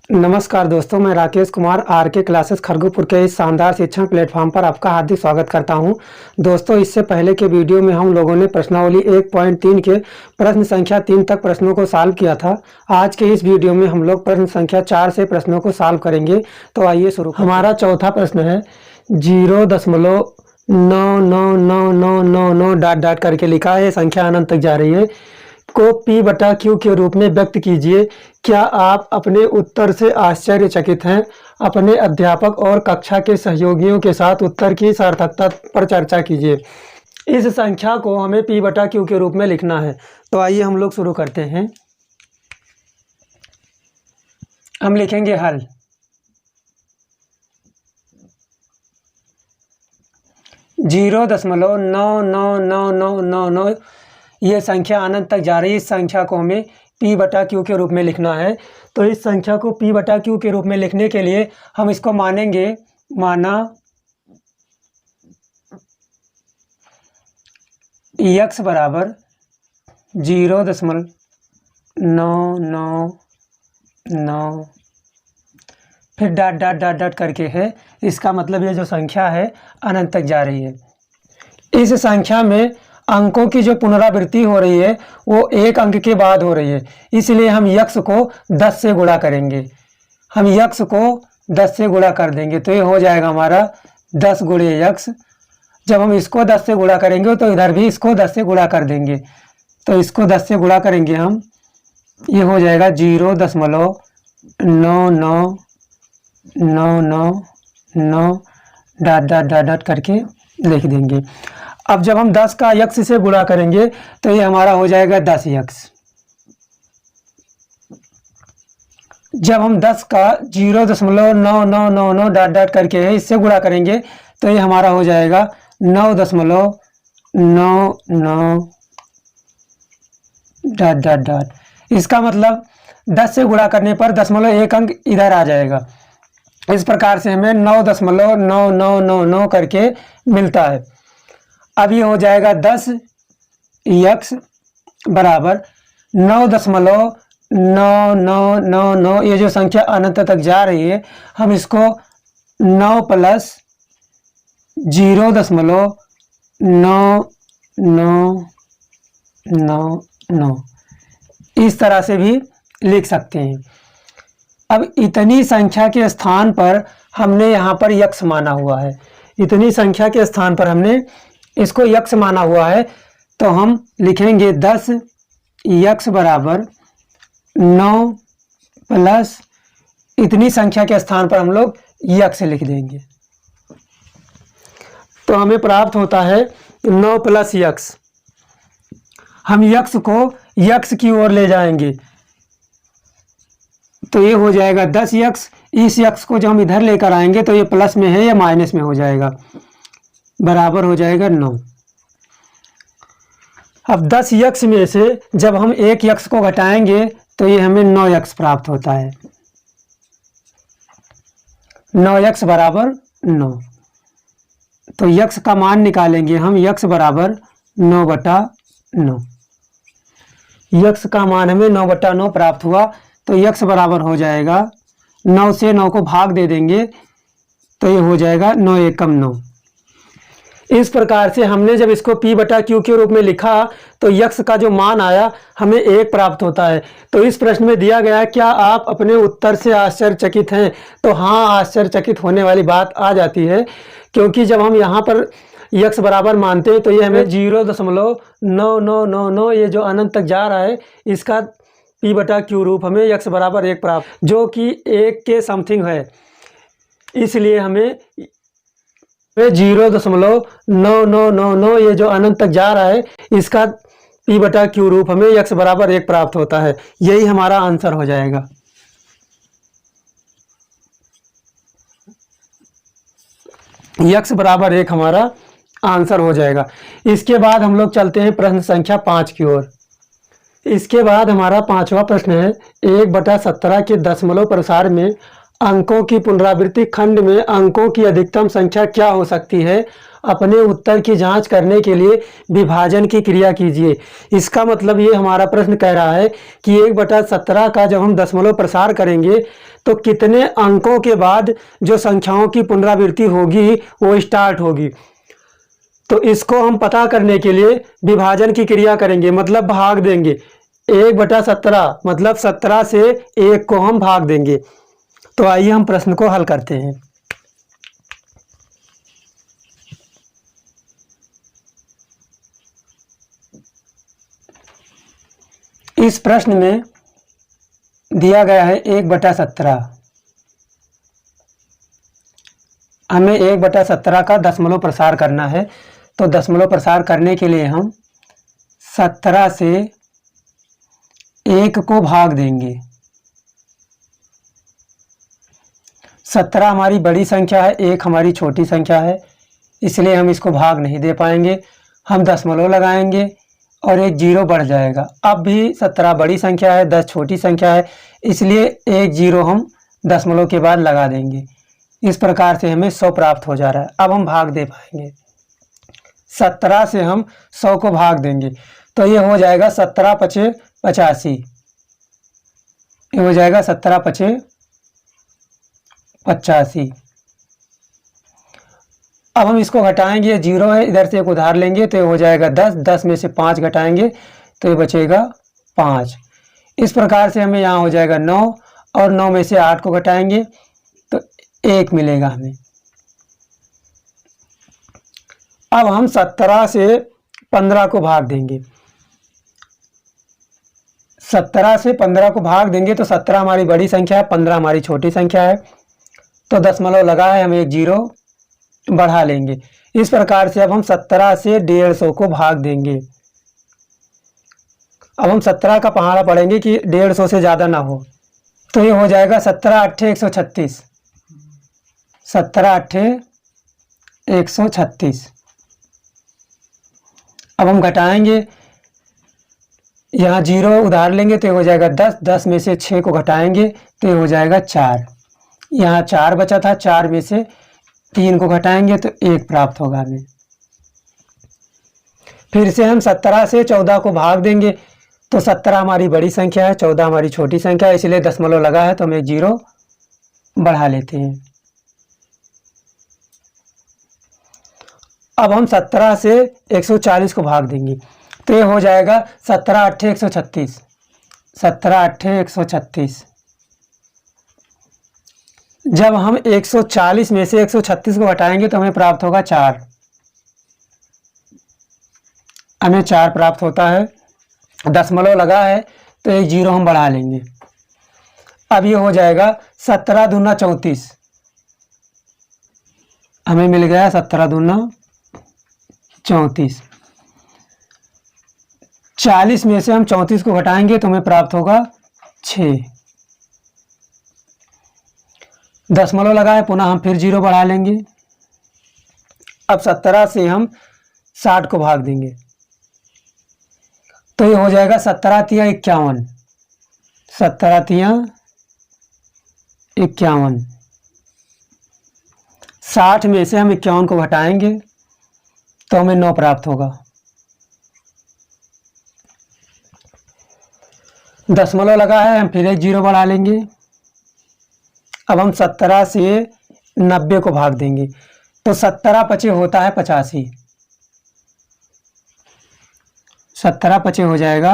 नमस्कार दोस्तों, मैं राकेश कुमार आरके क्लासेस खड़गपुर के इस शानदार शिक्षण प्लेटफॉर्म पर आपका हार्दिक स्वागत करता हूं। दोस्तों, इससे पहले के वीडियो में हम लोगों ने प्रश्नावली 1.3 के प्रश्न संख्या 3 तक प्रश्नों को सॉल्व किया था। आज के इस वीडियो में हम लोग प्रश्न संख्या 4 से प्रश्नों को सॉल्व करेंगे। तो आइए शुरू। हमारा चौथा प्रश्न है 0.99999 डॉट डॉट करके लिखा है, संख्या अनंत तक जा रही है, को P बटा Q के रूप में व्यक्त कीजिए। क्या आप अपने उत्तर से आश्चर्यचकित हैं? अपने अध्यापक और कक्षा के सहयोगियों के साथ उत्तर की सार्थकता पर चर्चा कीजिए। इस संख्या को हमें P बटा Q के रूप में लिखना है। तो आइए हम लोग शुरू करते हैं। हम लिखेंगे हल। जीरो दशमलव 99999 ये संख्या अनंत तक जा रही है। इस संख्या को हमें P बटा Q के रूप में लिखना है। तो इस संख्या को P बटा Q के रूप में लिखने के लिए हम इसको मानेंगे, माना x बराबर 0.999 फिर डॉट डॉट डॉट डॉट करके है। इसका मतलब ये जो संख्या है अनंत तक जा रही है। इस संख्या में अंकों की जो पुनरावृत्ति हो रही है वो एक अंक के बाद हो रही है, इसलिए हम यक्स को 10 से गुणा करेंगे। हम यक्स को 10 से गुणा कर देंगे तो ये हो जाएगा हमारा 10 गुणे यक्स। जब हम इसको 10 से गुणा करेंगे तो इधर भी इसको 10 से गुणा कर देंगे। तो इसको 10 से गुणा करेंगे हम, ये हो जाएगा 0.99999 डॉट डॉट डॉट डॉट करके लिख देंगे। अब जब हम 10 का यक्स से गुणा करेंगे तो ये हमारा हो जाएगा 10 यक्स। जब हम 10 का 0.9999 डॉट डॉट करके है इससे गुणा करेंगे तो ये हमारा हो जाएगा 9.99 डॉट डॉट डॉट। इसका मतलब 10 से गुणा करने पर दशमलव एक अंक इधर आ जाएगा। इस प्रकार से हमें 9.9999 करके मिलता है। अब ये हो जाएगा 10 यक्स बराबर 9.9999। ये जो संख्या अनंत तक जा रही है हम इसको 9 प्लस 0.9999 इस तरह से भी लिख सकते हैं। अब इतनी संख्या के स्थान पर हमने यहाँ पर यक्स माना हुआ है। इतनी संख्या के स्थान पर हमने इसको यक्स माना हुआ है, तो हम लिखेंगे 10 यक्स बराबर 9 प्लस इतनी संख्या के स्थान पर हम लोग यक्स लिख देंगे। तो हमें प्राप्त होता है 9 प्लस यक्स। हम यक्स को यक्स की ओर ले जाएंगे तो ये हो जाएगा 10 यक्स। इस यक्स को जब हम इधर लेकर आएंगे तो ये प्लस में है या माइनस में हो जाएगा, बराबर हो जाएगा 9। अब 10 यक्स में से जब हम एक यक्स को घटाएंगे तो ये हमें 9 यक्स प्राप्त होता है। 9 यक्स बराबर 9। तो यक्स का मान निकालेंगे हम, यक्स बराबर 9 बटा 9। यक्स का मान हमें 9 बटा 9 प्राप्त हुआ। तो यक्स बराबर हो जाएगा 9 से 9 को भाग दे देंगे तो ये हो जाएगा 9 एकम 9। इस प्रकार से हमने जब इसको P बटा Q के रूप में लिखा तो यक्स का जो मान आया हमें 1 प्राप्त होता है। तो इस प्रश्न में दिया गया क्या आप अपने उत्तर से आश्चर्यचकित हैं? तो हाँ, आश्चर्यचकित होने वाली बात आ जाती है, क्योंकि जब हम यहाँ पर यक्स बराबर मानते हैं तो ये हमें 0.9999 ये जो अनंत तक जा रहा है इसका P बटा Q रूप हमें यक्स बराबर 1 प्राप्त, जो कि 1 के समथिंग है। इसलिए हमें 0.9999 ये जो अनंत तक जा रहा है इसका P बटा Q रूप हमें यक्स बराबर 1 प्राप्त होता है। यही हमारा आंसर हो जाएगा। यक्स बराबर 1 हमारा आंसर हो जाएगा। इसके बाद हम लोग चलते हैं प्रश्न संख्या 5 की ओर। इसके बाद हमारा 5वां प्रश्न है 1/17 के दशमलव प्रसार में अंकों की पुनरावृत्ति खंड में अंकों की अधिकतम संख्या क्या हो सकती है? अपने उत्तर की जांच करने के लिए विभाजन की क्रिया कीजिए। इसका मतलब ये हमारा प्रश्न कह रहा है कि 1/17 का जब हम दशमलव प्रसार करेंगे तो कितने अंकों के बाद जो संख्याओं की पुनरावृत्ति होगी वो स्टार्ट होगी। तो इसको हम पता करने के लिए विभाजन की क्रिया करेंगे, मतलब भाग देंगे। 1/17 मतलब 17 से 1 को हम भाग देंगे। तो आइए हम प्रश्न को हल करते हैं। इस प्रश्न में दिया गया है 1/17। हमें 1/17 का दशमलव प्रसार करना है। तो दशमलव प्रसार करने के लिए हम 17 से 1 को भाग देंगे। 17 हमारी बड़ी संख्या है, 1 हमारी छोटी संख्या है, इसलिए हम इसको भाग नहीं दे पाएंगे। हम दशमलव लगाएंगे और एक 0 बढ़ जाएगा। अब भी 17 बड़ी संख्या है, 10 छोटी संख्या है, इसलिए एक 0 हम दशमलव के बाद लगा देंगे। इस प्रकार से हमें 100 प्राप्त हो जा रहा है। अब हम भाग दे पाएंगे। 17 से हम 100 को भाग देंगे तो ये हो जाएगा 17 पचे 85। ये हो जाएगा 17 पचे 85। अब हम इसको घटाएंगे, ये 0 है, इधर से एक उधार लेंगे तो ये हो जाएगा 10। 10 में से 5 घटाएंगे तो ये बचेगा 5। इस प्रकार से हमें यहाँ हो जाएगा 9 और 9 में से 8 को घटाएंगे तो 1 मिलेगा हमें। अब हम 17 से 15 को भाग देंगे। 17 से 15 को भाग देंगे तो 17 हमारी बड़ी संख्या है, 15 हमारी छोटी संख्या है। तो दशमलव लगा है, हम एक 0 बढ़ा लेंगे। इस प्रकार से अब हम 17 से 150 को भाग देंगे। अब हम 17 का पहाड़ा पढ़ेंगे कि 150 से ज़्यादा ना हो। तो ये हो जाएगा 17 8 136। 17 8 136। अब हम घटाएंगे, यहाँ 0 उधार लेंगे तो ये हो जाएगा 10। 10 में से 6 को घटाएंगे तो ये हो जाएगा 4। यहाँ 4 बचा था, 4 में से 3 को घटाएंगे तो 1 प्राप्त होगा हमें। फिर से हम 17 से 14 को भाग देंगे तो 17 हमारी बड़ी संख्या है, 14 हमारी छोटी संख्या है, इसलिए दशमलव लगा है तो हम एक 0 बढ़ा लेते हैं। अब हम 17 से 140 को भाग देंगे तो ये हो जाएगा 17 8 136। 17 8 136। जब हम 140 में से 136 को घटाएंगे तो हमें प्राप्त होगा 4। हमें 4 प्राप्त होता है। दशमलव लगा है तो एक 0 हम बढ़ा लेंगे। अब ये हो जाएगा 17 दूना 34। हमें मिल गया 17 दूना 34। 40 में से हम 34 को घटाएंगे तो हमें प्राप्त होगा 6। दशमलव लगा है, पुनः हम फिर 0 बढ़ा लेंगे। अब 17 से हम 60 को भाग देंगे तो ये हो जाएगा 17 तिया 51। 17 तिया 51। 60 में से हम 51 को घटाएंगे तो हमें 9 प्राप्त होगा। दशमलव लगा है, हम फिर एक 0 बढ़ा लेंगे। अब हम 17 से 90 को भाग देंगे तो 17 पचे होता है 85। 17 पचे हो जाएगा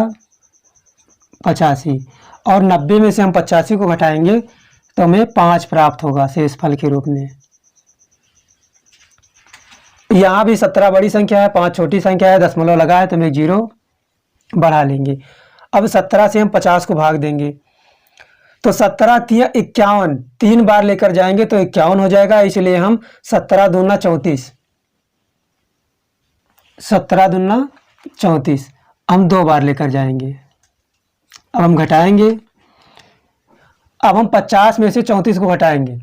85 और 90 में से हम 85 को घटाएंगे तो हमें 5 प्राप्त होगा शेष फल के रूप में। यहाँ भी 17 बड़ी संख्या है, 5 छोटी संख्या है, दशमलव लगा है तो हम एक 0 बढ़ा लेंगे। अब 17 से हम 50 को भाग देंगे तो 17 तिया 51। 3 बार लेकर जाएंगे तो 51 हो जाएगा, इसलिए हम 17 दूना 34। 17 दूना 34 हम 2 बार लेकर जाएंगे। अब हम घटाएंगे। अब हम 50 में से 34 को घटाएंगे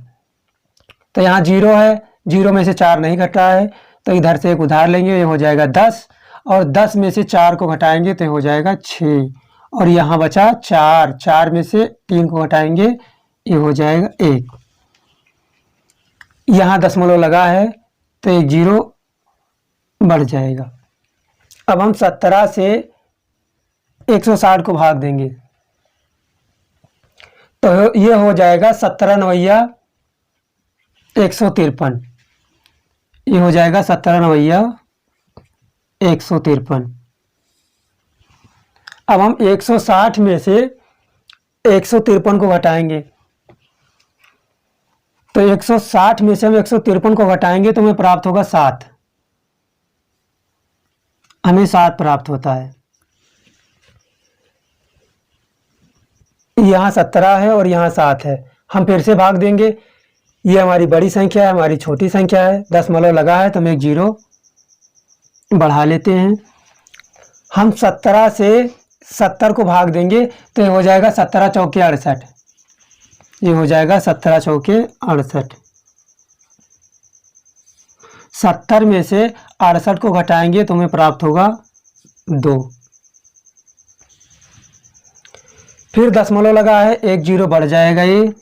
तो यहाँ 0 है, 0 में से 4 नहीं घटा है तो इधर से एक उधार लेंगे, ये हो जाएगा 10 और 10 में से 4 को घटाएंगे तो ये हो जाएगा 6 और यहाँ बचा 4। 4 में से 3 को घटाएंगे ये हो जाएगा 1। यहाँ दशमलव लगा है तो एक 0 बढ़ जाएगा। अब हम 17 से 160 को भाग देंगे तो ये हो जाएगा 17 नवैया 153। ये हो जाएगा 17 नवैया 153। अब हम 160 में से 153 को घटाएंगे। तो 160 में से हम 153 को घटाएंगे तो हमें प्राप्त होगा 7। हमें 7 प्राप्त होता है। यहाँ 17 है और यहाँ 7 है। हम फिर से भाग देंगे। ये हमारी बड़ी संख्या है, हमारी छोटी संख्या है। दशमलव लगा है तो हम एक 0 बढ़ा लेते हैं। हम 17 से 70 को भाग देंगे तो ये हो जाएगा 17 चौके 68। ये हो जाएगा 17 चौके 68। 70 में से 68 को घटाएंगे तो हमें प्राप्त होगा 2। फिर दशमलव लगा है, एक 0 बढ़ जाएगा। ये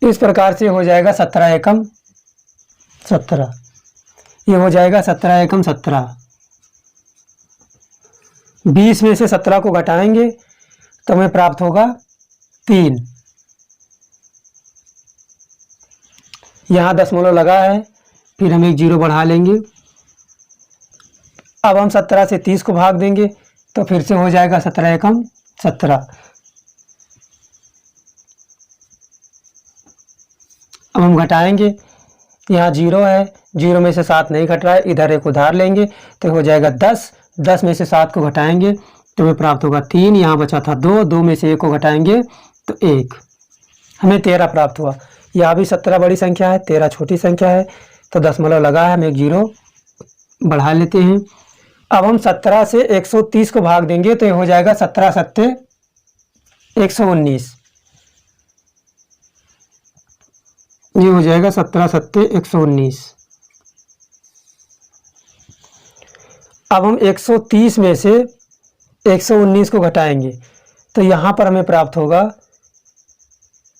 इस प्रकार से हो जाएगा 17 एकम 17। ये हो जाएगा 17 एकम 17। 20 में से 17 को घटाएंगे तो हमें प्राप्त होगा 3। यहाँ दशमलव लगा है, फिर हम एक 0 बढ़ा लेंगे। अब हम 17 से 30 को भाग देंगे तो फिर से हो जाएगा 17 एकम 17। अब हम घटाएंगे। यहाँ 0 है, 0 में से 7 नहीं घट रहा है, इधर एक उधार लेंगे तो हो जाएगा 10। 10 में से 7 को घटाएंगे तो हमें प्राप्त होगा 3। यहाँ बचा था 2, 2 में से 1 को घटाएंगे तो 1। हमें 13 प्राप्त हुआ। यहाँ भी 17 बड़ी संख्या है, 13 छोटी संख्या है। तो दशमलव लगा है, हम एक 0 बढ़ा लेते हैं। अब हम 17 से 130 को भाग देंगे तो ये हो जाएगा 17 सत्ते 119। ये हो जाएगा 17 सत्ते 119। अब हम 130 में से 119 को घटाएंगे तो यहाँ पर हमें प्राप्त होगा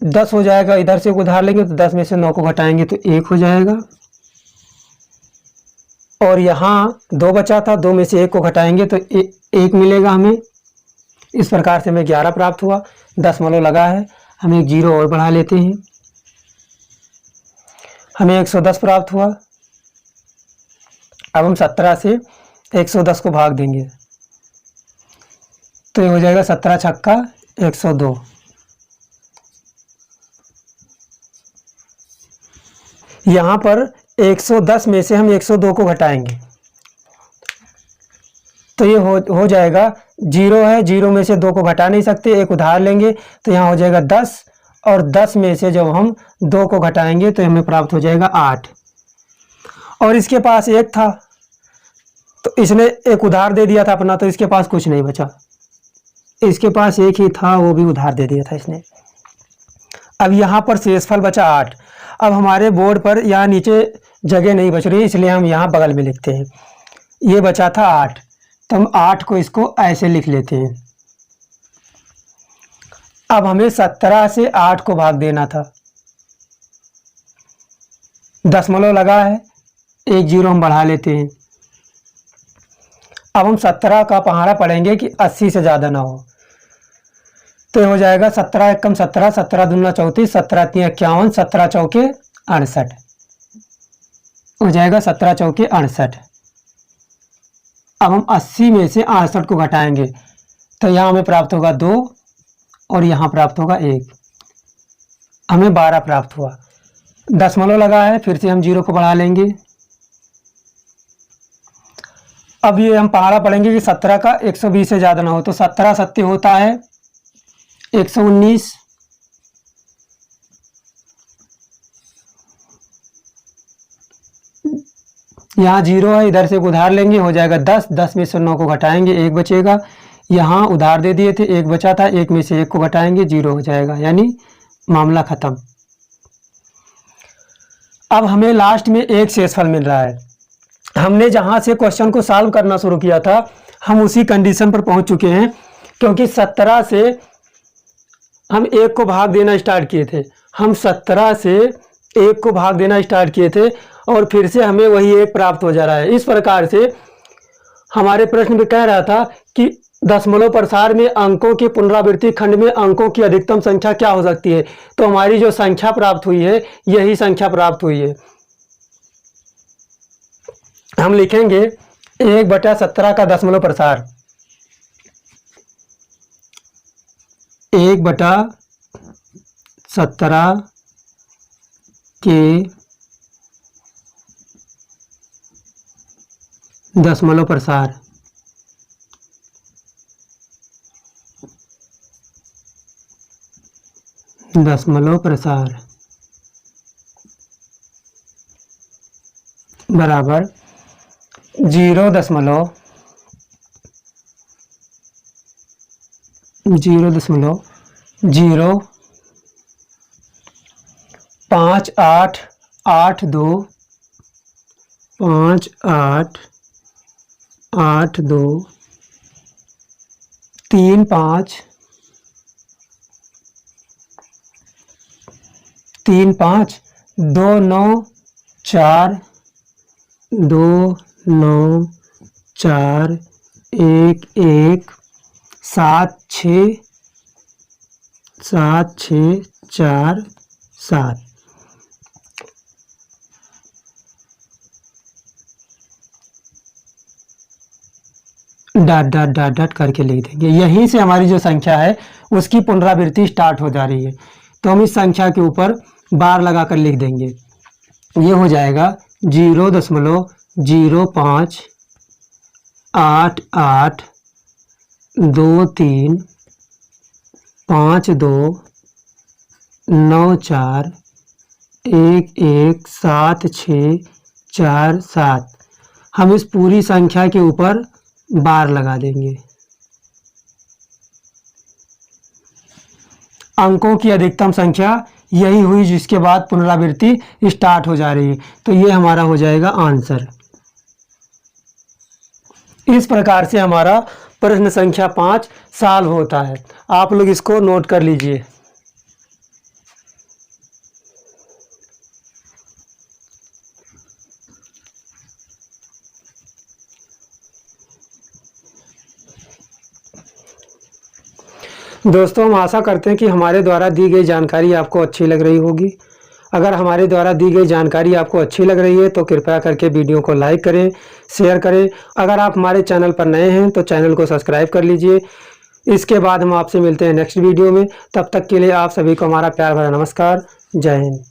10 हो जाएगा। इधर से उधार लेंगे तो 10 में से 9 को घटाएंगे तो 1 हो जाएगा। और यहाँ 2 बचा था, 2 में से 1 को घटाएंगे तो 1 मिलेगा हमें। इस प्रकार से हमें 11 प्राप्त हुआ। दशमलव लगा है, हम एक 0 और बढ़ा लेते हैं। हमें 110 प्राप्त हुआ। अब हम 17 से 110 को भाग देंगे तो ये हो जाएगा 17 छक्का 102। यहाँ पर 110 में से हम 102 को घटाएंगे तो ये हो जाएगा 0 है, 0 में से 2 को घटा नहीं सकते, एक उधार लेंगे तो यहाँ हो जाएगा 10। और 10 में से जब हम 2 को घटाएंगे तो हमें प्राप्त हो जाएगा 8। और इसके पास 1 था तो इसने एक उधार दे दिया था अपना, तो इसके पास कुछ नहीं बचा। इसके पास 1 ही था, वो भी उधार दे दिया था इसने। अब यहाँ पर शेषफल बचा 8। अब हमारे बोर्ड पर यहाँ नीचे जगह नहीं बच रही, इसलिए हम यहाँ बगल में लिखते हैं। ये बचा था 8 तो हम 8 को इसको ऐसे लिख लेते हैं। अब हमें 17 से 8 को भाग देना था। दशमलव लगा है, एक 0 हम बढ़ा लेते हैं। अब हम 17 का पहाड़ा पढ़ेंगे कि 80 से ज़्यादा ना हो तो हो जाएगा 17 एकम 17, 17 दूना 34, 17 तीन 51, 17 चौके 68 हो जाएगा 17 चौके 68। अब हम 80 में से 68 को घटाएंगे तो यहाँ हमें प्राप्त होगा 2 और यहाँ प्राप्त होगा 1। हमें 12 प्राप्त हुआ। दशमलव लगा है, फिर से हम 0 को बढ़ा लेंगे। अब ये हम पहाड़ा पढ़ेंगे कि 17 का 120 से ज़्यादा ना हो तो 17 सत्ते होता है 119। यहाँ 0 है, इधर से उधार लेंगे हो जाएगा 10। 10 में से 9 को घटाएंगे 1 बचेगा। यहाँ उधार दे दिए थे, 1 बचा था, 1 में से 1 को घटाएंगे 0 हो जाएगा, यानी मामला खत्म। अब हमें लास्ट में एक शेषफल मिल रहा है। हमने जहाँ से क्वेश्चन को सॉल्व करना शुरू किया था हम उसी कंडीशन पर पहुँच चुके हैं, क्योंकि 17 से हम 1 को भाग देना स्टार्ट किए थे। हम 17 से 1 को भाग देना स्टार्ट किए थे और फिर से हमें वही 1 प्राप्त हो जा रहा है। इस प्रकार से हमारे प्रश्न में कह रहा था कि दशमलव प्रसार में अंकों की पुनरावृत्ति खंड में अंकों की अधिकतम संख्या क्या हो सकती है। तो हमारी जो संख्या प्राप्त हुई है यही संख्या प्राप्त हुई है। हम लिखेंगे 1/17 का दशमलव प्रसार, 1/17 के दशमलव प्रसार, बराबर 0.058 82 35 294 11 7647 डॉट डॉट डॉट डॉट करके लिख देंगे। यहीं से हमारी जो संख्या है उसकी पुनरावृत्ति स्टार्ट हो जा रही है। तो हम इस संख्या के ऊपर बार लगाकर लिख देंगे। ये हो जाएगा 0.058235294117647। हम इस पूरी संख्या के ऊपर बार लगा देंगे। अंकों की अधिकतम संख्या यही हुई जिसके बाद पुनरावृत्ति स्टार्ट हो जा रही है। तो ये हमारा हो जाएगा आंसर। इस प्रकार से हमारा प्रश्न संख्या 5 सॉल्व होता है। आप लोग इसको नोट कर लीजिए। दोस्तों, हम आशा करते हैं कि हमारे द्वारा दी गई जानकारी आपको अच्छी लग रही होगी। अगर हमारे द्वारा दी गई जानकारी आपको अच्छी लग रही है तो कृपया करके वीडियो को लाइक करें, शेयर करें। अगर आप हमारे चैनल पर नए हैं तो चैनल को सब्सक्राइब कर लीजिए। इसके बाद हम आपसे मिलते हैं नेक्स्ट वीडियो में। तब तक के लिए आप सभी को हमारा प्यार भरा नमस्कार। जय हिंद।